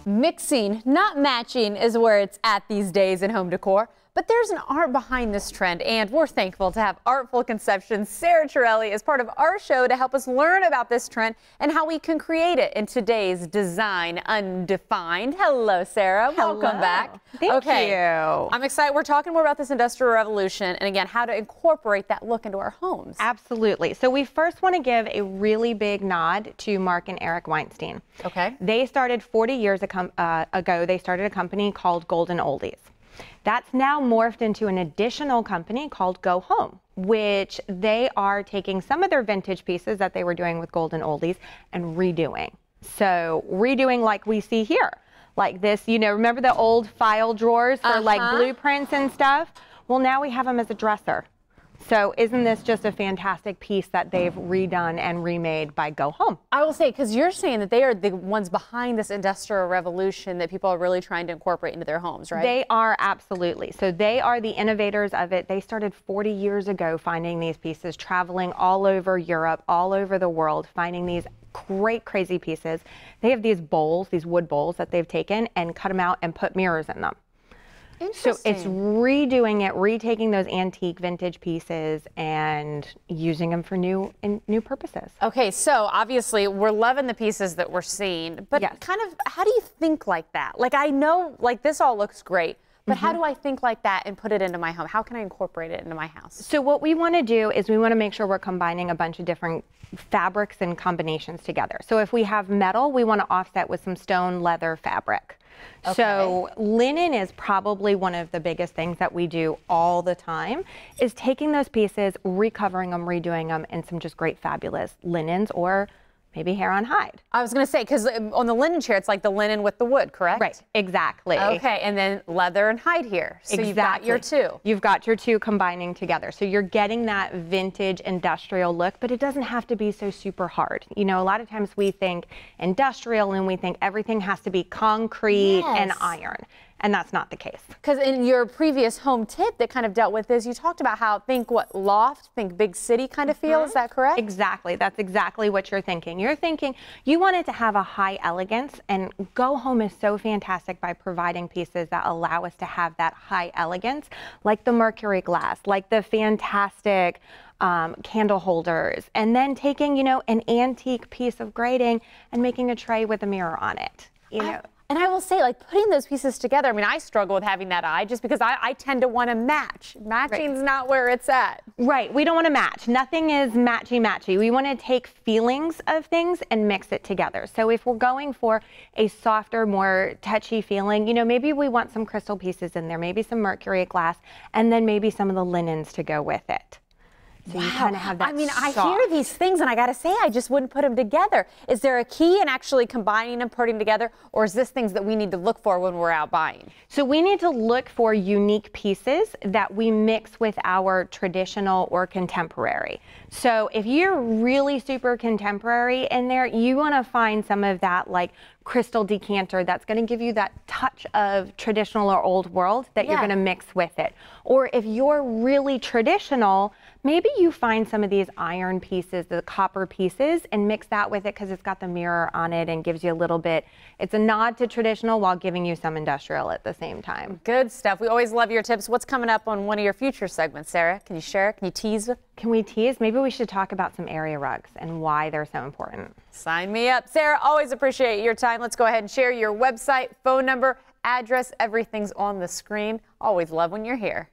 Mixing, not matching, is where it's at these days in home decor. But there's an art behind this trend, and we're thankful to have Artful Conceptions' Sarah Torelli as part of our show to help us learn about this trend and how we can create it in today's Design Undefined. Hello, Sarah. Hello. Welcome back. Thank you. I'm excited. We're talking more about this Industrial Revolution and, again, how to incorporate that look into our homes. Absolutely. So we first want to give a really big nod to Mark and Eric Weinstein. Okay. They started 40 years ago. They started a company called Golden Oldies. That's now morphed into an additional company called Go Home, which they are taking some of their vintage pieces that they were doing with Golden Oldies and redoing. So redoing like we see here, like this, you know, remember the old file drawers for like blueprints and stuff? Well, now we have them as a dresser. So isn't this just a fantastic piece that they've redone and remade by Go Home? I will say, because you're saying that they are the ones behind this Industrial Revolution that people are really trying to incorporate into their homes, right? They are, absolutely. So they are the innovators of it. They started 40 years ago finding these pieces, traveling all over Europe, all over the world, finding these great, crazy pieces. They have these bowls, these wood bowls that they've taken and cut them out and put mirrors in them. So it's redoing it, retaking those antique vintage pieces and using them for new purposes. Okay, so obviously we're loving the pieces that we're seeing, but kind of how do you think like that? Like, I know like this all looks great, but how do I think like that and put it into my home? How can I incorporate it into my house? So what we want to do is we want to make sure we're combining a bunch of different fabrics and combinations together. So if we have metal, we want to offset with some stone, leather, fabric. Okay. So linen is probably one of the biggest things that we do all the time, is taking those pieces, recovering them, redoing them in some just great fabulous linens or maybe hair on hide. I was going to say, because on the linen chair, it's like the linen with the wood, correct? Right, exactly. Okay, and then leather and hide here. So you've got your two. You've got your two combining together. So you're getting that vintage industrial look, but it doesn't have to be so super hard. You know, a lot of times we think industrial and we think everything has to be concrete and iron. And that's not the case. Because in your previous home tip that kind of dealt with this, you talked about how think loft, think big city kind of feel. Is that correct? Exactly. That's exactly what you're thinking. You're thinking you want it to have a high elegance, and Go Home is so fantastic by providing pieces that allow us to have that high elegance, like the mercury glass, like the fantastic candle holders, and then taking, you know, an antique piece of grating and making a tray with a mirror on it, you know. And I will say, like, putting those pieces together, I mean, I struggle with having that eye just because I tend to want to match. Matching's not where it's at. Right. We don't want to match. Nothing is matchy-matchy. We want to take feelings of things and mix it together. So if we're going for a softer, more touchy feeling, you know, maybe we want some crystal pieces in there, maybe some mercury glass, and then maybe some of the linens to go with it. So you kind of have that. I mean, I hear these things and I got to say, I just wouldn't put them together. Is there a key in actually combining and putting them together, or is this things that we need to look for when we're out buying? So we need to look for unique pieces that we mix with our traditional or contemporary. So if you're really super contemporary in there, you want to find some of that like crystal decanter that's going to give you that touch of traditional or old world that you're going to mix with it. Or if you're really traditional, maybe you find some of these iron pieces, the copper pieces, and mix that with it because it's got the mirror on it and gives you a little bit. It's a nod to traditional while giving you some industrial at the same time. Good stuff. We always love your tips. What's coming up on one of your future segments, Sarah? Can you share? Can you tease? Can we tease? Maybe we should talk about some area rugs and why they're so important. Sign me up. Sarah, always appreciate your time. Let's go ahead and share your website, phone number, address. Everything's on the screen. Always love when you're here.